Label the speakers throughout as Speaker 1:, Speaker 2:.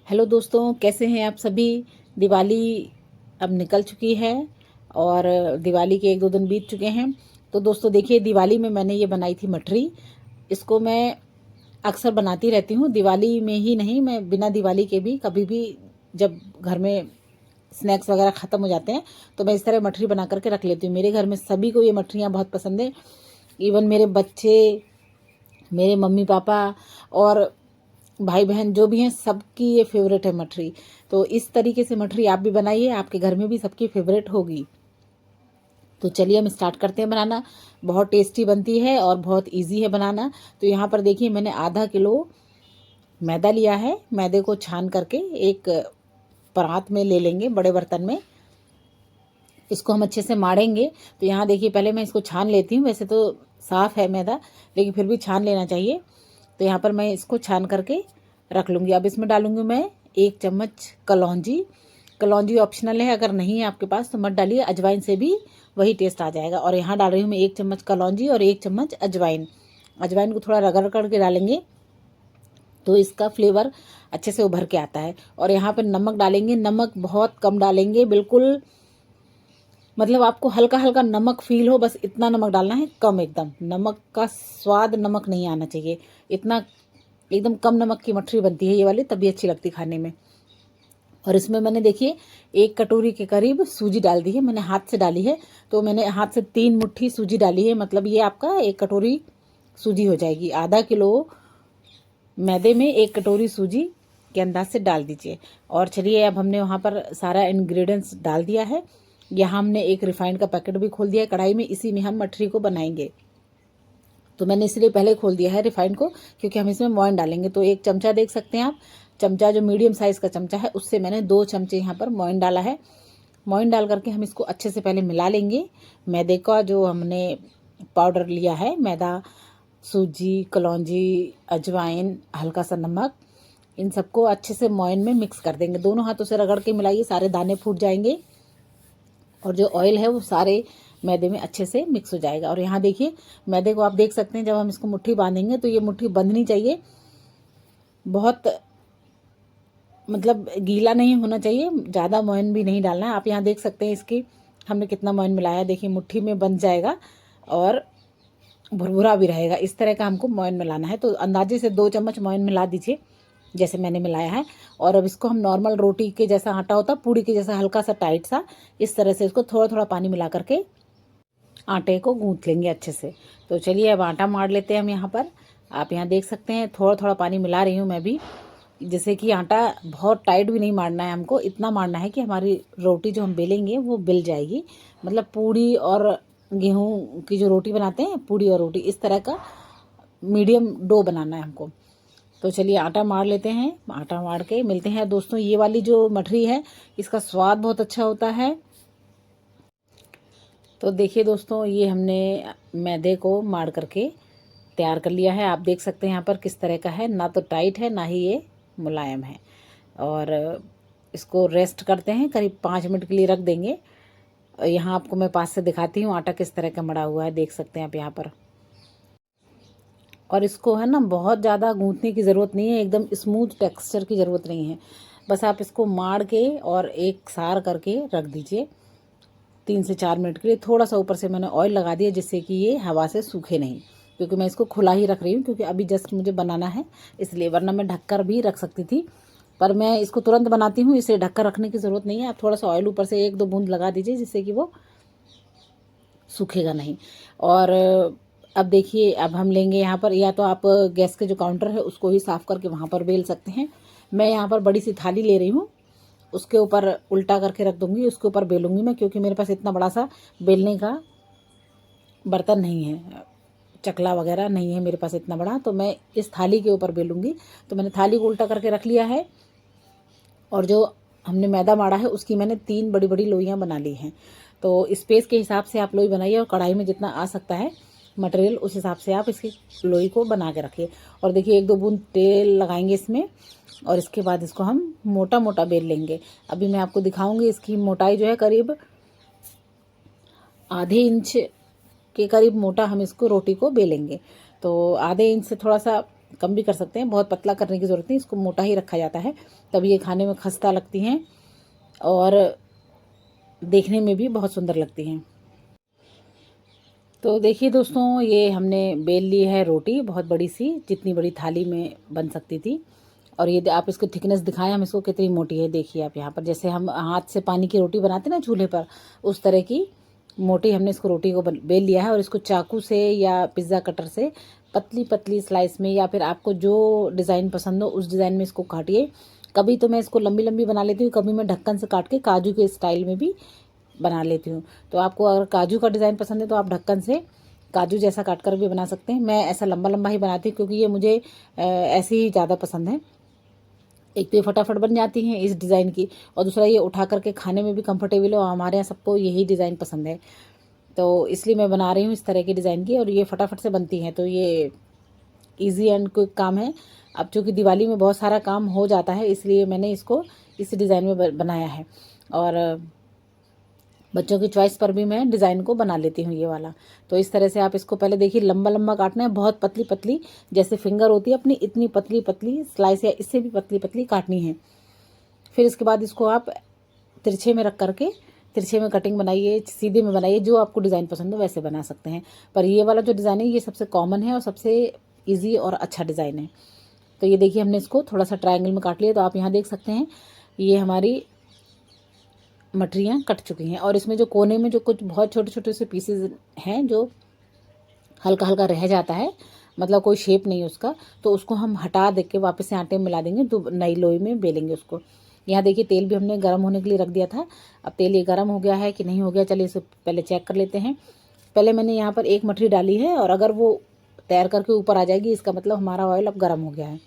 Speaker 1: Hello दोस्तों, कैसे हैं आप सभी। दिवाली अब निकल चुकी है और दिवाली के 1-2 दिन बीत चुके हैं। तो दोस्तों देखिए, दिवाली में मैंने ये बनाई थी मठरी। इसको मैं अक्सर बनाती रहती हूँ, दिवाली में ही नहीं, मैं बिना दिवाली के भी कभी भी जब घर में स्नैक्स वगैरह ख़त्म हो जाते हैं तो मैं इस तरह मठरी बना करके रख लेती हूँ। मेरे घर में सभी को ये मठरियाँ बहुत पसंद है। इवन मेरे बच्चे, मेरे मम्मी पापा और भाई बहन जो भी हैं, सबकी ये फेवरेट है मठरी। तो इस तरीके से मठरी आप भी बनाइए, आपके घर में भी सबकी फेवरेट होगी। तो चलिए हम स्टार्ट करते हैं बनाना। बहुत टेस्टी बनती है और बहुत इजी है बनाना। तो यहाँ पर देखिए, मैंने आधा किलो मैदा लिया है। मैदे को छान करके एक परात में ले लेंगे, बड़े बर्तन में। इसको हम अच्छे से माड़ेंगे। तो यहाँ देखिए, पहले मैं इसको छान लेती हूँ। वैसे तो साफ़ है मैदा, लेकिन फिर भी छान लेना चाहिए। तो यहाँ पर मैं इसको छान करके रख लूँगी। अब इसमें डालूँगी मैं 1 चम्मच कलौंजी। कलौंजी ऑप्शनल है, अगर नहीं है आपके पास तो मत डालिए, अजवाइन से भी वही टेस्ट आ जाएगा। और यहाँ डाल रही हूँ मैं 1 चम्मच कलौंजी और 1 चम्मच अजवाइन। अजवाइन को थोड़ा रगड़ करके डालेंगे तो इसका फ्लेवर अच्छे से उभर के आता है। और यहाँ पर नमक डालेंगे, नमक बहुत कम डालेंगे, बिल्कुल मतलब आपको हल्का हल्का नमक फील हो, बस इतना नमक डालना है, कम एकदम। नमक का स्वाद, नमक नहीं आना चाहिए इतना। एकदम कम नमक की मठरी बनती है ये वाली, तभी अच्छी लगती खाने में। और इसमें मैंने देखिए 1 कटोरी के करीब सूजी डाल दी है, मैंने हाथ से डाली है। तो मैंने हाथ से 3 मुट्ठी सूजी डाली है, मतलब ये आपका 1 कटोरी सूजी हो जाएगी। आधा किलो मैदे में 1 कटोरी सूजी के अंदाज से डाल दीजिए। और चलिए, अब हमने वहाँ पर सारा इंग्रेडिएंट्स डाल दिया है। यहाँ हमने एक रिफाइंड का पैकेट भी खोल दिया है कढ़ाई में, इसी में हम मठरी को बनाएंगे। तो मैंने इसलिए पहले खोल दिया है रिफाइंड को, क्योंकि हम इसमें मोइन डालेंगे। तो 1 चमचा देख सकते हैं आप, चमचा जो मीडियम साइज़ का चमचा है उससे मैंने 2 चमचे यहाँ पर मोइन डाला है। मोइन डाल करके हम इसको अच्छे से पहले मिला लेंगे। मैदे का जो हमने पाउडर लिया है, मैदा, सूजी, कलौंजी, अजवाइन, हल्का सा नमक, इन सबको अच्छे से मोइन में मिक्स कर देंगे। दोनों हाथों से रगड़ के मिलाइए, सारे दाने फूट जाएंगे और जो ऑयल है वो सारे मैदे में अच्छे से मिक्स हो जाएगा। और यहाँ देखिए, मैदे को आप देख सकते हैं, जब हम इसको मुट्ठी बांधेंगे तो ये मुट्ठी बंधनी चाहिए, बहुत मतलब गीला नहीं होना चाहिए, ज़्यादा मोइन भी नहीं डालना है। आप यहाँ देख सकते हैं इसकी हमने कितना मोइन मिलाया, देखिए मुट्ठी में बंध जाएगा और भुरभुरा भी रहेगा। इस तरह का हमको मोइन मिलाना है। तो अंदाजे से 2 चम्मच मोइन मिला दीजिए, जैसे मैंने मिलाया है। और अब इसको हम नॉर्मल रोटी के जैसा आटा होता, पूड़ी के जैसा हल्का सा टाइट सा, इस तरह से इसको थोड़ा थोड़ा पानी मिला करके आटे को गूंथ लेंगे अच्छे से। तो चलिए अब आटा मार लेते हैं हम यहाँ पर। आप यहाँ देख सकते हैं थोड़ा थोड़ा पानी मिला रही हूँ मैं भी, जैसे कि आटा बहुत टाइट भी नहीं मारना है हमको, इतना मारना है कि हमारी रोटी जो हम बेलेंगे वो बेल जाएगी। मतलब पूड़ी और गेहूँ की जो रोटी बनाते हैं, पूड़ी और रोटी, इस तरह का मीडियम डो बनाना है हमको। तो चलिए आटा मार लेते हैं, आटा मार के मिलते हैं दोस्तों। ये वाली जो मठरी है इसका स्वाद बहुत अच्छा होता है। तो देखिए दोस्तों, ये हमने मैदे को मार करके तैयार कर लिया है। आप देख सकते हैं यहाँ पर किस तरह का है, ना तो टाइट है ना ही ये मुलायम है। और इसको रेस्ट करते हैं, करीब 5 मिनट के लिए रख देंगे। यहाँ आपको मैं पास से दिखाती हूँ आटा किस तरह का मड़ा हुआ है, देख सकते हैं आप यहाँ पर। और इसको है ना, बहुत ज़्यादा गूंथने की ज़रूरत नहीं है, एकदम स्मूथ टेक्सचर की ज़रूरत नहीं है। बस आप इसको मार के और एक सार करके रख दीजिए 3 से 4 मिनट के लिए। थोड़ा सा ऊपर से मैंने ऑयल लगा दिया, जिससे कि ये हवा से सूखे नहीं, क्योंकि मैं इसको खुला ही रख रही हूँ, क्योंकि अभी जस्ट मुझे बनाना है इसलिए। वरना मैं ढककर भी रख सकती थी, पर मैं इसको तुरंत बनाती हूँ, इसलिए ढककर रखने की ज़रूरत नहीं है। आप थोड़ा सा ऑयल ऊपर से 1-2 बूंद लगा दीजिए, जिससे कि वो सूखेगा नहीं। और अब देखिए, अब हम लेंगे यहाँ पर, या तो आप गैस के जो काउंटर है उसको ही साफ़ करके वहाँ पर बेल सकते हैं। मैं यहाँ पर बड़ी सी थाली ले रही हूँ, उसके ऊपर उल्टा करके रख दूँगी, उसके ऊपर बेलूँगी मैं, क्योंकि मेरे पास इतना बड़ा सा बेलने का बर्तन नहीं है, चकला वगैरह नहीं है मेरे पास इतना बड़ा। तो मैं इस थाली के ऊपर बेलूँगी। तो मैंने थाली को उल्टा करके रख लिया है। और जो हमने मैदा माड़ा है उसकी मैंने 3 बड़ी बड़ी लोइयाँ बना ली हैं। तो स्पेस के हिसाब से आप लोई बनाइए, और कढ़ाई में जितना आ सकता है मटेरियल, उस हिसाब से आप इसकी लोई को बना के रखिए। और देखिए 1-2 बूंद तेल लगाएंगे इसमें, और इसके बाद इसको हम मोटा मोटा बेल लेंगे। अभी मैं आपको दिखाऊंगी, इसकी मोटाई जो है करीब आधे इंच के करीब मोटा हम इसको रोटी को बेलेंगे। तो आधे इंच से थोड़ा सा कम भी कर सकते हैं, बहुत पतला करने की ज़रूरत नहीं, इसको मोटा ही रखा जाता है, तब ये खाने में खस्ता लगती हैं और देखने में भी बहुत सुंदर लगती हैं। तो देखिए दोस्तों, ये हमने बेल ली है रोटी, बहुत बड़ी सी, जितनी बड़ी थाली में बन सकती थी। और ये आप इसको थिकनेस दिखाएं हम इसको कितनी मोटी है, देखिए आप यहाँ पर, जैसे हम हाथ से पानी की रोटी बनाते हैं ना चूल्हे पर, उस तरह की मोटी हमने इसको रोटी को बेल लिया है। और इसको चाकू से या पिज़्ज़ा कटर से पतली पतली स्लाइस में, या फिर आपको जो डिज़ाइन पसंद हो उस डिज़ाइन में इसको काटिए। कभी तो मैं इसको लंबी लंबी बना लेती हूँ, कभी मैं ढक्कन से काट के काजू के स्टाइल में भी बना लेती हूँ। तो आपको अगर काजू का डिज़ाइन पसंद है तो आप ढक्कन से काजू जैसा काट कर भी बना सकते हैं। मैं ऐसा लंबा लंबा ही बनाती हूँ, क्योंकि ये मुझे ऐसी ही ज़्यादा पसंद है। एक तो ये फटाफट बन जाती हैं इस डिज़ाइन की, और दूसरा ये उठा करके खाने में भी कंफर्टेबल हो। हमारे यहाँ सबको यही डिज़ाइन पसंद है, तो इसलिए मैं बना रही हूँ इस तरह की डिज़ाइन की, और ये फटाफट से बनती हैं, तो ये ईजी एंड क्विक काम है। अब चूँकि दिवाली में बहुत सारा काम हो जाता है, इसलिए मैंने इसको इस डिज़ाइन में बनाया है। और बच्चों की चॉइस पर भी मैं डिज़ाइन को बना लेती हूँ ये वाला। तो इस तरह से आप इसको पहले देखिए, लंबा लंबा काटना है, बहुत पतली पतली, जैसे फिंगर होती है अपनी, इतनी पतली पतली स्लाइस या इससे भी पतली पतली काटनी है। फिर इसके बाद इसको आप तिरछे में रख करके तिरछे में कटिंग बनाइए, सीधे में बनाइए, जो आपको डिज़ाइन पसंद हो वैसे बना सकते हैं। पर ये वाला जो डिज़ाइन है ये सबसे कॉमन है और सबसे ईजी और अच्छा डिज़ाइन है। तो ये देखिए, हमने इसको थोड़ा सा ट्रायंगल में काट लिया। तो आप यहाँ देख सकते हैं ये हमारी मटरियाँ कट चुकी हैं, और इसमें जो कोने में जो कुछ बहुत छोटे छोटे से पीसेज हैं जो हल्का हल्का रह जाता है, मतलब कोई शेप नहीं है उसका, तो उसको हम हटा दे के वापस से आटे में मिला देंगे, तो नई लोई में बेलेंगे उसको। यहाँ देखिए, तेल भी हमने गर्म होने के लिए रख दिया था। अब तेल ये गर्म हो गया है कि नहीं हो गया, चलिए इसे पहले चेक कर लेते हैं। पहले मैंने यहाँ पर एक मटरी डाली है, और अगर वो तैर करके ऊपर आ जाएगी, इसका मतलब हमारा ऑयल अब गर्म हो गया है।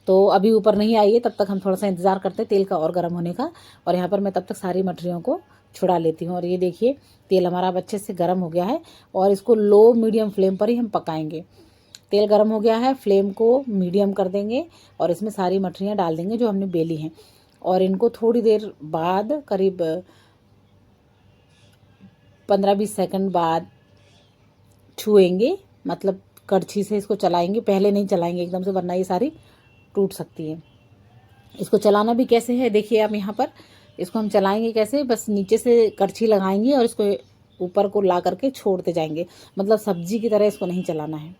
Speaker 1: तो अभी ऊपर नहीं आई है, तब तक हम थोड़ा सा इंतज़ार करते हैं तेल का और गर्म होने का। और यहाँ पर मैं तब तक सारी मटरियों को छुड़ा लेती हूँ। और ये देखिए, तेल हमारा अब अच्छे से गर्म हो गया है, और इसको लो मीडियम फ्लेम पर ही हम पकाएंगे। तेल गर्म हो गया है, फ्लेम को मीडियम कर देंगे, और इसमें सारी मटरियाँ डाल देंगे जो हमने बेली हैं। और इनको थोड़ी देर बाद, करीब 15-20 सेकंड बाद छुएंगे, मतलब कड़छी से इसको चलाएंगे, पहले नहीं चलाएंगे एकदम से, वरना ये सारी टूट सकती है। इसको चलाना भी कैसे है देखिए आप, यहाँ पर इसको हम चलाएंगे कैसे, बस नीचे से कड़छी लगाएंगे और इसको ऊपर को ला करके छोड़ते जाएंगे, मतलब सब्जी की तरह इसको नहीं चलाना है।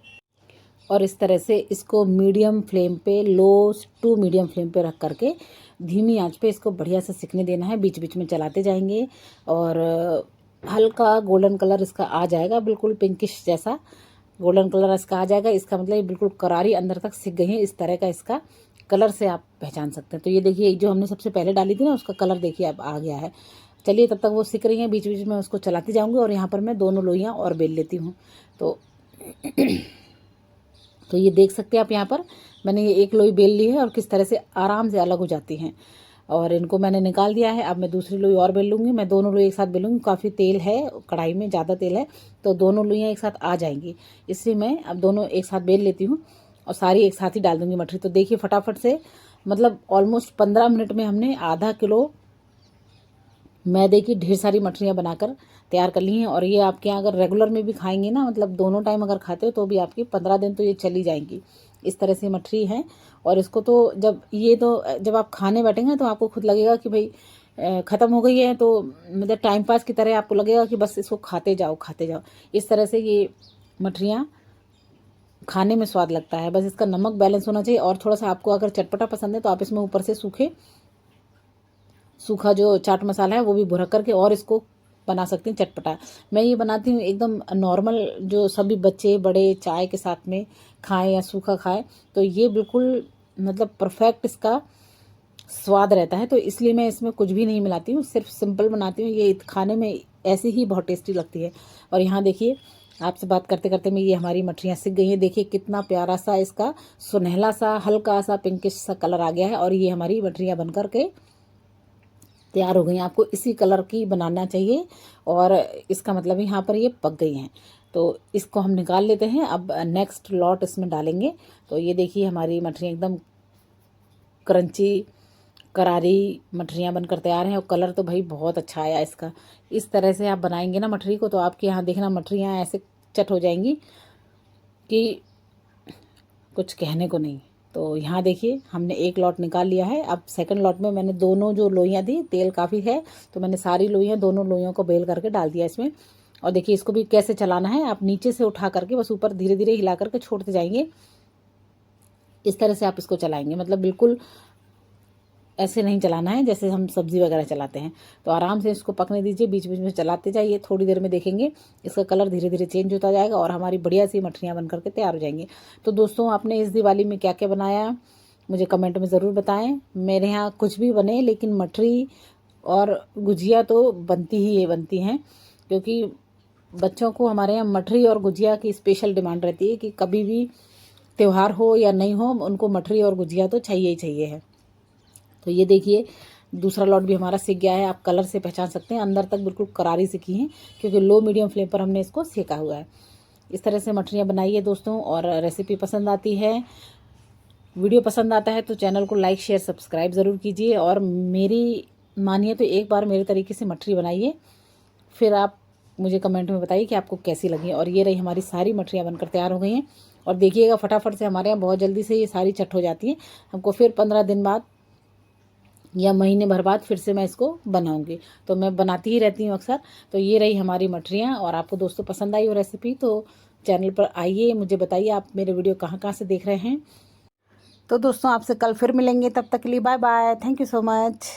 Speaker 1: और इस तरह से इसको मीडियम फ्लेम पे, लो टू मीडियम फ्लेम पे रख करके धीमी आंच पे इसको बढ़िया से सिकने देना है। बीच बीच में चलाते जाएंगे, और हल्का गोल्डन कलर इसका आ जाएगा, बिल्कुल पिंकिश जैसा गोल्डन कलर इसका आ जाएगा। इसका मतलब ये बिल्कुल करारी अंदर तक सिक गई है, इस तरह का इसका कलर से आप पहचान सकते हैं। तो ये देखिए, जो हमने सबसे पहले डाली थी ना, उसका कलर देखिए अब आ गया है। चलिए, तब तक वो सिक रही हैं, बीच बीच में उसको चलाती जाऊंगी। और यहाँ पर मैं दोनों लोइयाँ और बेल लेती हूँ। तो ये देख सकते हैं आप, यहाँ पर मैंने ये एक लोई बेल ली है, और किस तरह से आराम से अलग हो जाती हैं। और इनको मैंने निकाल दिया है। अब मैं दूसरी लोई और बेल लूँगी, मैं दोनों लोई एक साथ बेलूँगी। काफ़ी तेल है कढ़ाई में, ज़्यादा तेल है, तो दोनों लोइयाँ एक साथ आ जाएंगी, इसलिए मैं अब दोनों एक साथ बेल लेती हूँ, और सारी एक साथ ही डाल दूँगी मटरी। तो देखिए, फटाफट से, मतलब ऑलमोस्ट 15 मिनट में हमने आधा किलो मैदे की ढेर सारी मटरियाँ बनाकर तैयार कर ली हैं। और ये आपके यहाँ अगर रेगुलर में भी खाएंगे ना, मतलब दोनों टाइम अगर खाते हो, तो भी आपकी 15 दिन तो ये चली जाएंगी। इस तरह से मटरी है। और इसको तो जब आप खाने बैठेंगे तो आपको खुद लगेगा कि भाई ख़त्म हो गई है, तो मतलब टाइम पास की तरह आपको लगेगा कि बस इसको खाते जाओ खाते जाओ। इस तरह से ये मटरियाँ खाने में स्वाद लगता है, बस इसका नमक बैलेंस होना चाहिए। और थोड़ा सा आपको अगर चटपटा पसंद है, तो आप इसमें ऊपर से सूखा जो चाट मसाला है वो भी भुरक करके और इसको बना सकते हैं चटपटा। मैं ये बनाती हूँ एकदम नॉर्मल, जो सभी बच्चे बड़े चाय के साथ में खाएं या सूखा खाएं, तो ये बिल्कुल मतलब परफेक्ट इसका स्वाद रहता है। तो इसलिए मैं इसमें कुछ भी नहीं मिलाती हूँ, सिर्फ सिंपल बनाती हूँ। ये खाने में ऐसे ही बहुत टेस्टी लगती है। और यहाँ देखिए, आपसे बात करते करते में ये हमारी मटरियाँ सिक गई हैं। देखिए कितना प्यारा सा इसका सुनहला सा हल्का सा पिंकिश सा कलर आ गया है, और ये हमारी मटरियाँ बन करके तैयार हो गई हैं। आपको इसी कलर की बनाना चाहिए, और इसका मतलब यहाँ पर ये पक गई हैं। तो इसको हम निकाल लेते हैं। अब नेक्स्ट लॉट इसमें डालेंगे। तो ये देखिए, हमारी मटरियाँ एकदम क्रंची करारी मटरियाँ बनकर तैयार हैं, और कलर तो भाई बहुत अच्छा आया इसका। इस तरह से आप बनाएंगे ना मटरी को, तो आपके यहाँ देखना मटरियाँ ऐसे चट हो जाएंगी कि कुछ कहने को नहीं। तो यहाँ देखिए हमने एक लॉट निकाल लिया है। अब सेकंड लॉट में मैंने दोनों जो लोइयाँ थी, तेल काफ़ी है तो मैंने सारी लोइयाँ, दोनों लोइयों को बेल करके डाल दिया इसमें। और देखिए इसको भी कैसे चलाना है, आप नीचे से उठा करके बस ऊपर धीरे धीरे हिला करके छोड़ते जाएंगे। इस तरह से आप इसको चलाएंगे, मतलब बिल्कुल ऐसे नहीं चलाना है जैसे हम सब्ज़ी वगैरह चलाते हैं। तो आराम से इसको पकने दीजिए, बीच बीच में चलाते जाइए। थोड़ी देर में देखेंगे इसका कलर धीरे धीरे चेंज होता जाएगा और हमारी बढ़िया सी मठरियाँ बन करके तैयार हो जाएंगी। तो दोस्तों आपने इस दिवाली में क्या क्या बनाया मुझे कमेंट में ज़रूर बताएं। मेरे यहाँ कुछ भी बने लेकिन मठरी और गुजिया तो बनती हैं, क्योंकि बच्चों को हमारे यहाँ मठरी और गुजिया की स्पेशल डिमांड रहती है कि कभी भी त्यौहार हो या नहीं हो, उनको मठरी और गुजिया तो चाहिए ही चाहिए है। तो ये देखिए दूसरा लॉट भी हमारा सिक गया है। आप कलर से पहचान सकते हैं, अंदर तक बिल्कुल करारी सिकी हैं क्योंकि लो मीडियम फ्लेम पर हमने इसको सेका हुआ है। इस तरह से मठरियाँ बनाइए दोस्तों। और रेसिपी पसंद आती है, वीडियो पसंद आता है तो चैनल को लाइक शेयर सब्सक्राइब ज़रूर कीजिए। और मेरी मानिए तो एक बार मेरे तरीके से मठरी बनाइए, फिर आप मुझे कमेंट में बताइए कि आपको कैसी लगी। और ये रही हमारी सारी मठरियाँ बनकर तैयार हो गई हैं। और देखिएगा फटाफट से हमारे यहाँ बहुत जल्दी से ये सारी चट हो जाती हैं। हमको फिर 15 दिन बाद या महीने भर बाद फिर से मैं इसको बनाऊंगी, तो मैं बनाती ही रहती हूँ अक्सर। तो ये रही हमारी मठरियाँ। और आपको दोस्तों पसंद आई हो रेसिपी तो चैनल पर आइए, मुझे बताइए आप मेरे वीडियो कहाँ कहाँ से देख रहे हैं। तो दोस्तों आपसे कल फिर मिलेंगे, तब तक के लिए bye bye, thank you so much.